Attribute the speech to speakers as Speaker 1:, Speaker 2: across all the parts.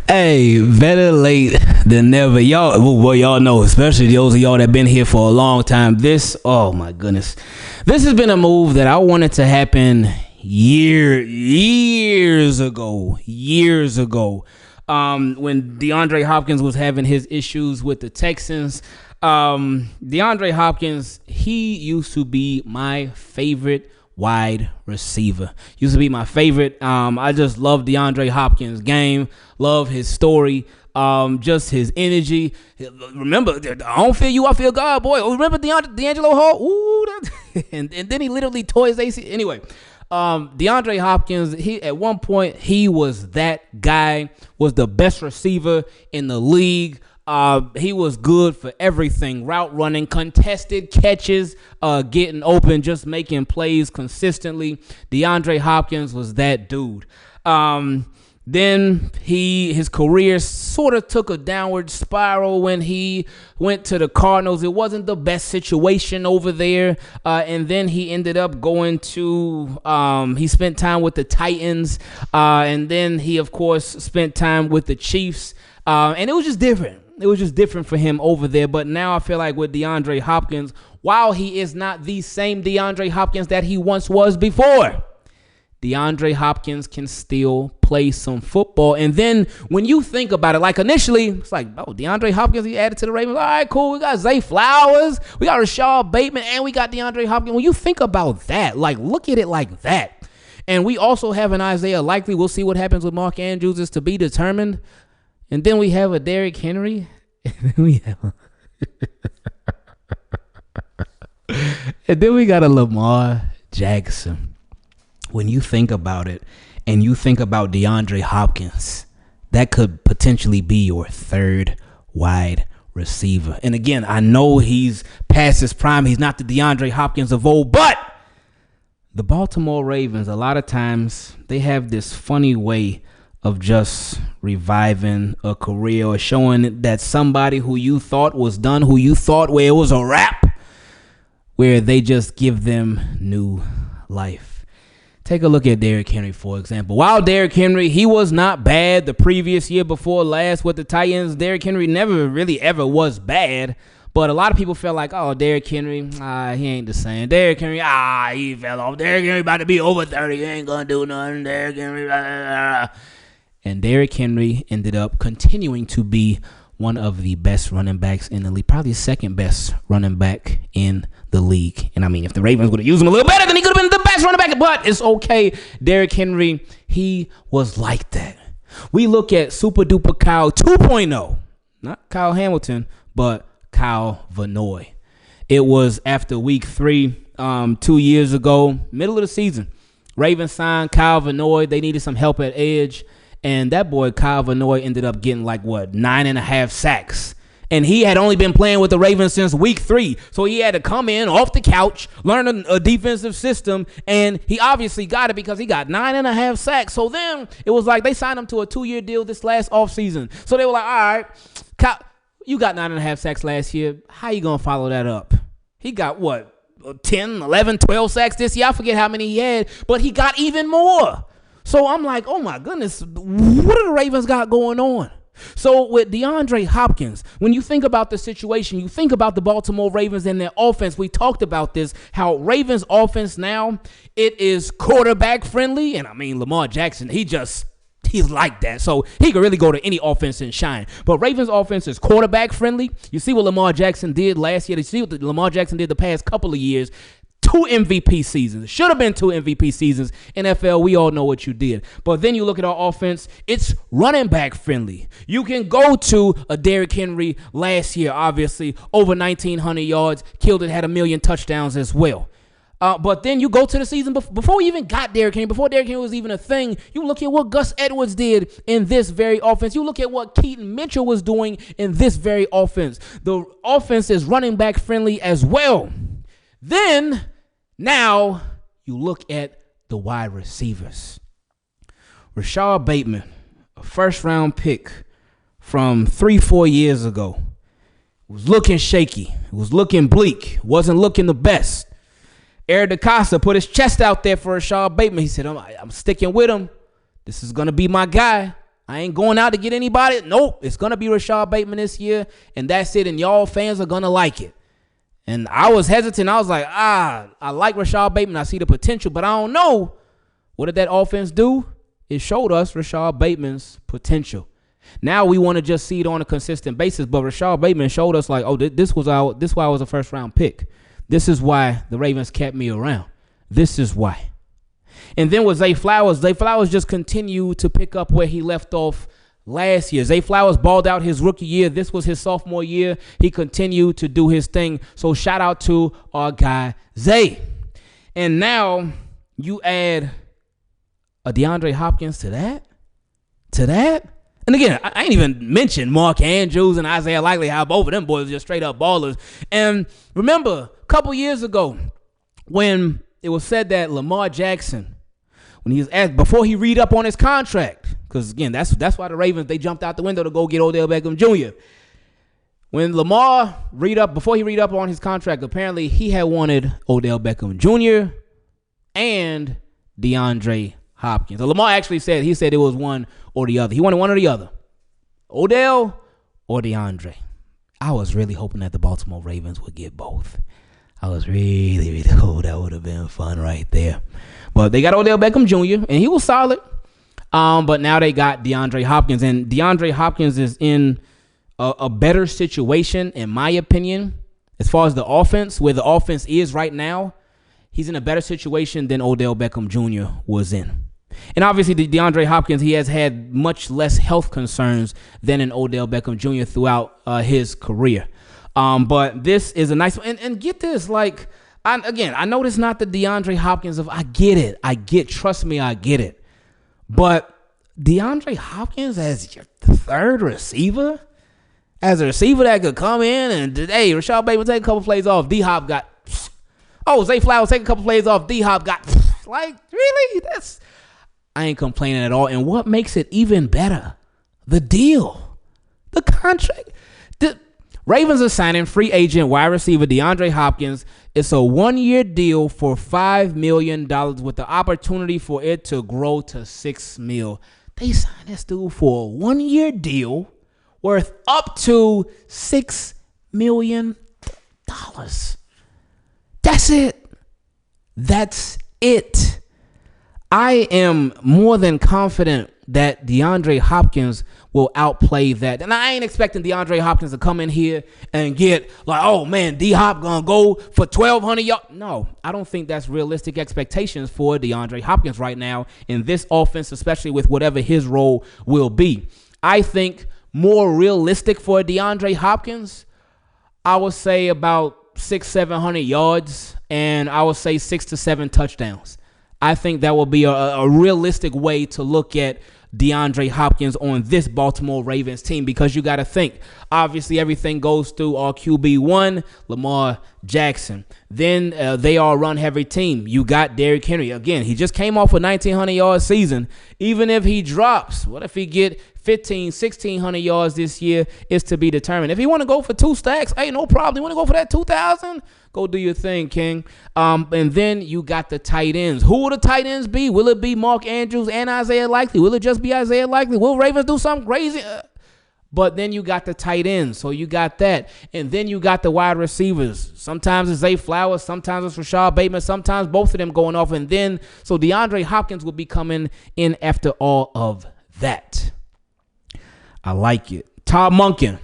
Speaker 1: Hey, better late than never. Y'all know, especially those of y'all that been here for a long time. Oh my goodness. This has been a move that I wanted to happen years ago. When DeAndre Hopkins was having his issues with the Texans. DeAndre Hopkins, he used to be my favorite wide receiver. Used to be my favorite. I just love DeAndre Hopkins' game. Love his story. Just his energy. Remember, I don't feel you, I feel God, boy. Remember D'Angelo Hall? Ooh, and then he literally tore his AC. Anyway, DeAndre Hopkins, at one point, he was that guy, was the best receiver in the league. He was good for everything, route running, contested catches, getting open, just making plays consistently. DeAndre Hopkins was that dude. Then his career sort of took a downward spiral when he went to the Cardinals. It wasn't the best situation over there. And then he ended up going to, he spent time with the Titans. And then he, of course, spent time with the Chiefs. And it was just different. It was just different for him over there. But now I feel like with DeAndre Hopkins, while he is not the same DeAndre Hopkins that he once was before, DeAndre Hopkins can still play some football. And then when you think about it, like initially, it's like, oh, DeAndre Hopkins, he added to the Ravens. All right, cool. We got Zay Flowers. We got Rashad Bateman. And we got DeAndre Hopkins. When you think about that, like, look at it like that. And we also have an Isaiah Likely. We'll see what happens with Mark Andrews is to be determined. And then we have a Derrick Henry. And then we got a Lamar Jackson. When you think about it, and you think about DeAndre Hopkins, that could potentially be your third wide receiver. And again, I know he's past his prime. He's not the DeAndre Hopkins of old, but the Baltimore Ravens, a lot of times, they have this funny way of just reviving a career or showing that somebody who you thought was done, who you thought where it was a wrap, where they just give them new life. Take a look at Derrick Henry, for example. While Derrick Henry, he was not bad the previous year before last with the Titans. Derrick Henry never really ever was bad. But a lot of people felt like, oh, Derrick Henry, he ain't the same. Derrick Henry, he fell off. Derrick Henry about to be over 30. He ain't going to do nothing. Derrick Henry, blah, blah, blah. And Derrick Henry ended up continuing to be one of the best running backs in the league, probably the second best running back in the league. And I mean, if the Ravens would have used him a little better, then he could have been the best running back. But it's okay. Derrick Henry, he was like that. We look at Super Duper Kyle 2.0, not Kyle Hamilton, but Kyle Vanoy. It was after week 3, 2 years ago, middle of the season. Ravens signed Kyle Vanoy. They needed some help at edge. And that boy, Kyle Vanoy, ended up getting 9.5 sacks. And he had only been playing with the Ravens since week 3. So he had to come in off the couch, learn a defensive system. And he obviously got it because he got 9.5 sacks. So then it was like they signed him to a 2-year deal this last offseason. So they were like, all right, Kyle, you got 9.5 sacks last year. How you going to follow that up? He got 10, 11, 12 sacks this year. I forget how many he had, but he got even more. So I'm like, oh my goodness, what do the Ravens got going on? So with DeAndre Hopkins, when you think about the situation, you think about the Baltimore Ravens and their offense. We talked about this, how Ravens offense now, it is quarterback friendly. And I mean, Lamar Jackson, he's like that. So he could really go to any offense and shine. But Ravens offense is quarterback friendly. You see what Lamar Jackson did last year. You see what Lamar Jackson did the past couple of years. 2 MVP seasons. Should have been 2 MVP seasons. NFL, we all know what you did. But then you look at our offense, it's running back friendly. You can go to a Derrick Henry last year, obviously, over 1,900 yards, killed it, had 1 million touchdowns as well. But then you go to the season before we even got Derrick Henry, before Derrick Henry was even a thing, you look at what Gus Edwards did in this very offense. You look at what Keaton Mitchell was doing in this very offense. The offense is running back friendly as well. Then, now, you look at the wide receivers. Rashad Bateman, a first-round pick from 3-4 years ago, was looking shaky. It was looking bleak. Wasn't looking the best. Eric DeCosta put his chest out there for Rashad Bateman. He said, I'm sticking with him. This is going to be my guy. I ain't going out to get anybody. Nope, it's going to be Rashad Bateman this year, and that's it, and y'all fans are going to like it. And I was hesitant. I was like, I like Rashad Bateman. I see the potential, but I don't know. What did that offense do? It showed us Rashad Bateman's potential. Now we want to just see it on a consistent basis, but Rashad Bateman showed us like, this why I was a first-round pick. This is why the Ravens kept me around. This is why. And then with Zay Flowers just continued to pick up where he left off last year. Zay Flowers balled out his rookie year. This was his sophomore year. He continued to do his thing. So shout out to our guy, Zay. And now you add a DeAndre Hopkins to that? And again, I ain't even mentioned Mark Andrews and Isaiah Likely, how both of them boys are just straight up ballers. And remember, a couple years ago, when it was said that Lamar Jackson, when he was asked, before he read up on his contract, because again, that's why the Ravens, they jumped out the window to go get Odell Beckham Jr. When Lamar before he read up on his contract, apparently he had wanted Odell Beckham Jr. and DeAndre Hopkins. So Lamar actually said it was one or the other. He wanted one or the other. Odell or DeAndre. I was really hoping that the Baltimore Ravens would get both. I was really hoping that would have been fun right there. But they got Odell Beckham Jr. and he was solid. But now they got DeAndre Hopkins, and DeAndre Hopkins is in a better situation, in my opinion, as far as the offense, where the offense is right now. He's in a better situation than Odell Beckham Jr. was in. And obviously, the DeAndre Hopkins, he has had much less health concerns than an Odell Beckham Jr. throughout his career. But this is a nice one. And get this, like, I know this is not the DeAndre Hopkins of, I get it. Trust me, I get it. But DeAndre Hopkins as your third receiver? As a receiver that could come in and, hey, Rashad Bateman take a couple plays off. D-Hop got, Zay Flowers take a couple plays off. D-Hop got, like, really? I ain't complaining at all. And what makes it even better? The deal. The contract. The Ravens are signing free agent wide receiver DeAndre Hopkins. It's a 1-year deal for $5 million with the opportunity for it to grow to $6 million. They signed this dude for a 1-year deal worth up to $6 million. That's it. I am more than confident that DeAndre Hopkins will outplay that. And I ain't expecting DeAndre Hopkins to come in here and get like, oh man, D-Hop gonna go for 1,200 yards. No, I don't think that's realistic expectations for DeAndre Hopkins right now in this offense, especially with whatever his role will be. I think more realistic for DeAndre Hopkins, I would say about 600-700 yards, and I would say 6 to 7 touchdowns. I think that will be a realistic way to look at DeAndre Hopkins on this Baltimore Ravens team, because you got to think, obviously everything goes through our QB1, Lamar Jackson. Then they are a run-heavy team. You got Derrick Henry. Again, he just came off a 1,900-yard season. Even if he drops, what if he get 1,600 yards this year is to be determined. If you want to go for 2 stacks, hey, no problem. You want to go for that 2,000? Go do your thing, King. And then you got the tight ends. Who will the tight ends be? Will it be Mark Andrews and Isaiah Likely? Will it just be Isaiah Likely? Will Ravens do something crazy? But then you got the tight ends. So you got that. And then you got the wide receivers. Sometimes it's Zay Flowers. Sometimes it's Rashad Bateman. Sometimes both of them going off. And then, so DeAndre Hopkins will be coming in after all of that. I like it. Todd Monken.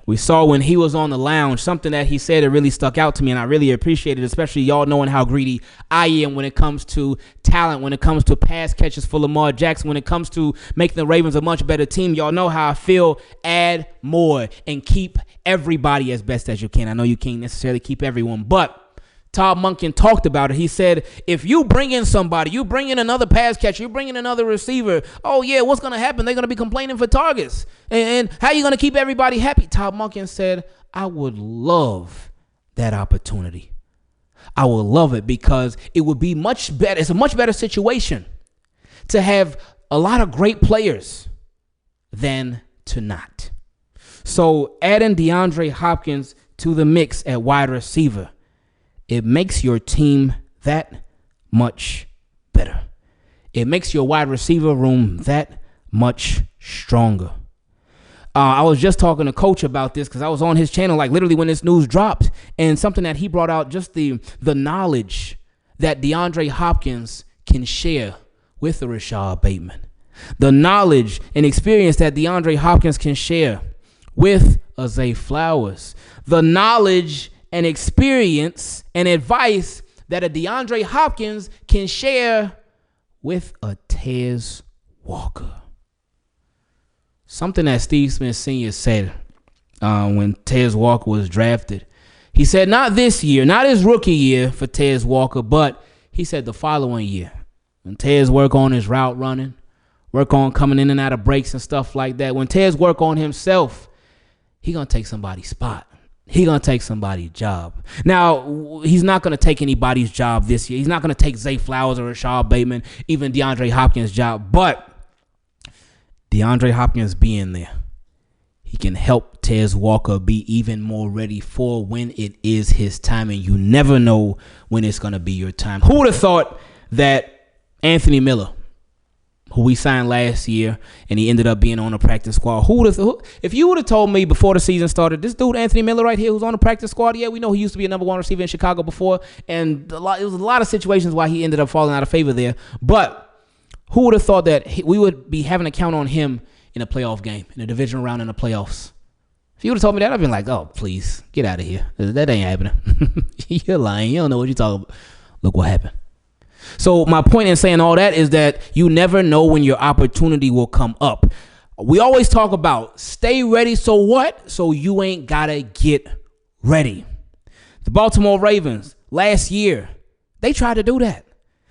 Speaker 1: We saw when he was on the lounge, something that he said that really stuck out to me, and I really appreciate it, especially y'all knowing how greedy I am when it comes to talent, when it comes to pass catches for Lamar Jackson, when it comes to making the Ravens a much better team. Y'all know how I feel. Add more and keep everybody as best as you can. I know you can't necessarily keep everyone, but Todd Monken talked about it. He said, if you bring in somebody, you bring in another pass catcher, you bring in another receiver, oh yeah, what's going to happen? They're going to be complaining for targets. And how are you going to keep everybody happy? Todd Monken said, I would love that opportunity. I would love it, because it would be much better. It's a much better situation to have a lot of great players than to not. So adding DeAndre Hopkins to the mix at wide receiver it makes your team that much better. It makes your wide receiver room that much stronger. I was just talking to Coach about this because I was on his channel, like literally when this news dropped, and something that he brought out, just the knowledge that DeAndre Hopkins can share with the Rashad Bateman. The knowledge and experience that DeAndre Hopkins can share with a Zay Flowers. The knowledge and experience and advice that a DeAndre Hopkins can share with a Tez Walker. Something that Steve Smith Sr. said when Tez Walker was drafted. He said not this year, not his rookie year for Tez Walker, but he said the following year. When Tez work on his route running, work on coming in and out of breaks and stuff like that. When Tez work on himself, he going to take somebody's spot. He going to take somebody's job. Now, he's not going to take anybody's job this year. He's not going to take Zay Flowers or Rashad Bateman, even DeAndre Hopkins' job. But DeAndre Hopkins being there, he can help Tez Walker be even more ready for when it is his time. And you never know when it's going to be your time. Who would have thought that Anthony Miller, who we signed last year, and he ended up being on the practice squad. If you would have told me before the season started, this dude Anthony Miller right here, who's on the practice squad, yeah, we know he used to be a number one receiver in Chicago before, and it was a lot of situations why he ended up falling out of favor there. But who would have thought that we would be having to count on him in a playoff game, in a divisional round in the playoffs? If you would have told me that, I'd been like, oh, please, get out of here. That ain't happening. You're lying. You don't know what you're talking about. Look what happened. So my point in saying all that is that you never know when your opportunity will come up. We always talk about stay ready. So what? So you ain't got to get ready. The Baltimore Ravens last year, they tried to do that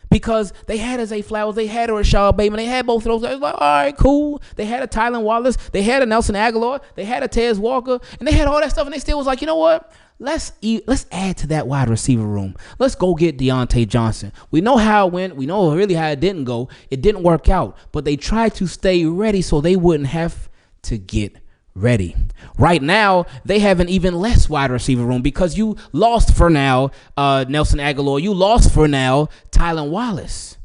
Speaker 1: because they had a Zay Flowers, they had a Rashad Bateman, they had both of those guys. Like, all right, cool. They had a Tylan Wallace, they had a Nelson Aguilar, they had a Tez Walker, and they had all that stuff, and they still was like, you know what? Let's add to that wide receiver room. Let's go get Deontay Johnson. We know how it went. We know really how it didn't go. It didn't work out. But they tried to stay ready so they wouldn't have to get ready. Right now, they have an even less wide receiver room because you lost for now Nelson Aguilar. You lost for now Tylan Wallace.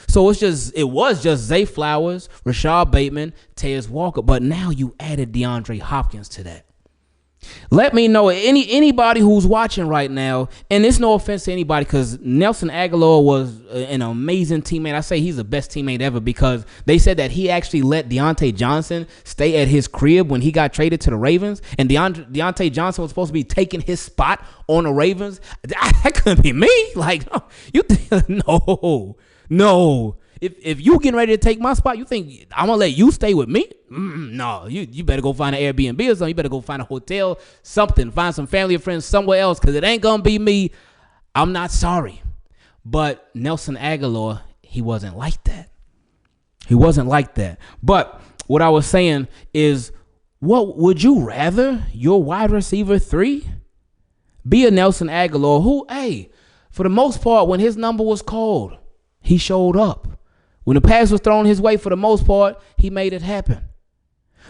Speaker 1: So it was just Zay Flowers, Rashad Bateman, Tez Walker. But now you added DeAndre Hopkins to that. Let me know, anybody who's watching right now, and it's no offense to anybody because Nelson Aguilar was an amazing teammate. I say he's the best teammate ever because they said that he actually let Deontay Johnson stay at his crib when he got traded to the Ravens, and Deontay Johnson was supposed to be taking his spot on the Ravens. That couldn't be me. Like, you think, no. If you getting ready to take my spot, you think I'm going to let you stay with me? No, you better go find an Airbnb or something. You better go find a hotel, something. Find some family or friends somewhere else because it ain't going to be me. I'm not sorry. But Nelson Aguilar, he wasn't like that. He wasn't like that. But what I was saying is, what would you rather your wide receiver 3 be a Nelson Aguilar who, hey, for the most part, when his number was called, he showed up. When the pass was thrown his way, for the most part, he made it happen.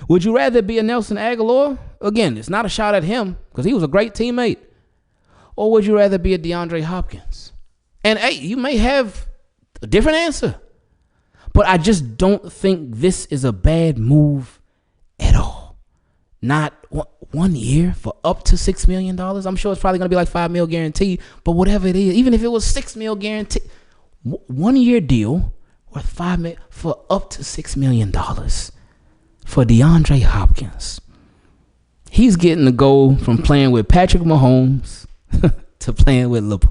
Speaker 1: Would you rather be a Nelson Aguilar? Again, it's not a shot at him because he was a great teammate. Or would you rather be a DeAndre Hopkins? And hey, you may have a different answer. But I just don't think this is a bad move at all. Not 1 year for up to $6 million. I'm sure it's probably going to be like $5 million guarantee. But whatever it is, even if it was $6 million guarantee, 1 year deal worth $5 million for up to $6 million for DeAndre Hopkins. He's getting to go from playing with Patrick Mahomes to playing with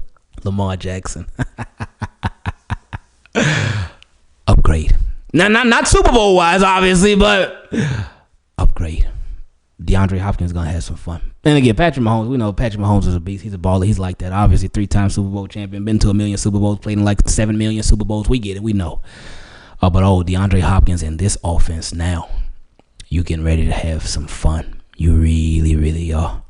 Speaker 1: Lamar Jackson. Upgrade. Not Super Bowl wise, obviously, but upgrade. DeAndre Hopkins is going to have some fun. And again, Patrick Mahomes, we know Patrick Mahomes is a beast. He's a baller. He's like that. Obviously, 3-time Super Bowl champion. Been to 1 million Super Bowls. Played in like 7 million Super Bowls. We get it. We know. But DeAndre Hopkins in this offense now, you getting ready to have some fun. You really, really are.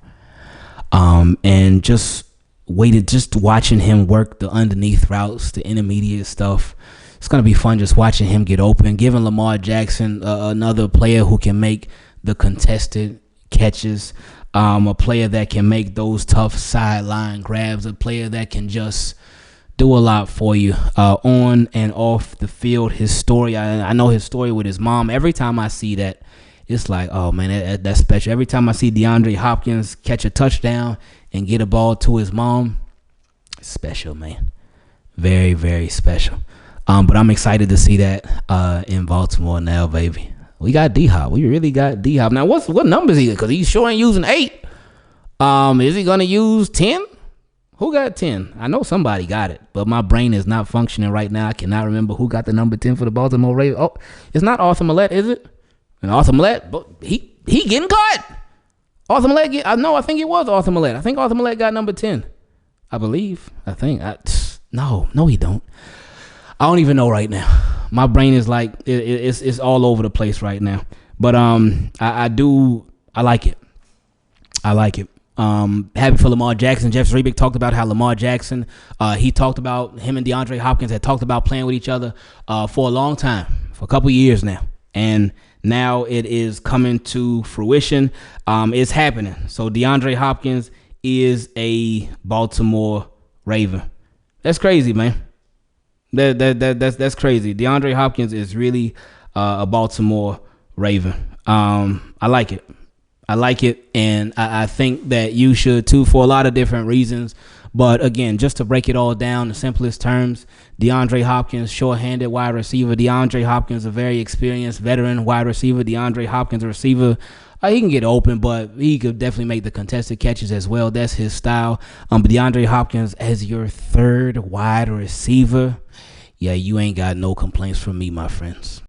Speaker 1: And just watching him work the underneath routes, the intermediate stuff. It's going to be fun just watching him get open, giving Lamar Jackson another player who can make the contested catches. A player that can make those tough sideline grabs, a player that can just do a lot for you on and off the field. His story, I know his story with his mom. Every time I see that, it's like, oh man, that's special. Every time I see DeAndre Hopkins catch a touchdown and get a ball to his mom, it's special, man. Very, very special. But I'm excited to see that in Baltimore now, baby. We got D-Hop. We really got D-Hop. Now, what number is he? Because he's sure ain't using 8. Is he going to use 10? Who got 10? I know somebody got it, but my brain is not functioning right now. I cannot remember who got the number 10 for the Baltimore Ravens. Oh, it's not Arthur Millette, is it? And Arthur Millette, but he getting caught. Arthur Millette, I think it was Arthur Millette. I think Arthur Millette got number 10. I believe. No, he don't. I don't even know right now. My brain is like it's all over the place right now. But I like it. I like it. Happy for Lamar Jackson. Jeff Zrebick talked about how Lamar Jackson, he talked about him and DeAndre Hopkins had talked about playing with each other for a long time, for a couple years now. And now it is coming to fruition. It's happening. So DeAndre Hopkins is a Baltimore Raven. That's crazy, man. That's crazy. DeAndre Hopkins is really a Baltimore Raven. I like it. I like it, and I think that you should too for a lot of different reasons. But again, just to break it all down in the simplest terms, DeAndre Hopkins, short-handed wide receiver. DeAndre Hopkins, a very experienced veteran wide receiver. DeAndre Hopkins, a receiver. He can get open, but he could definitely make the contested catches as well. That's his style. But DeAndre Hopkins as your third wide receiver, yeah, you ain't got no complaints from me, my friends.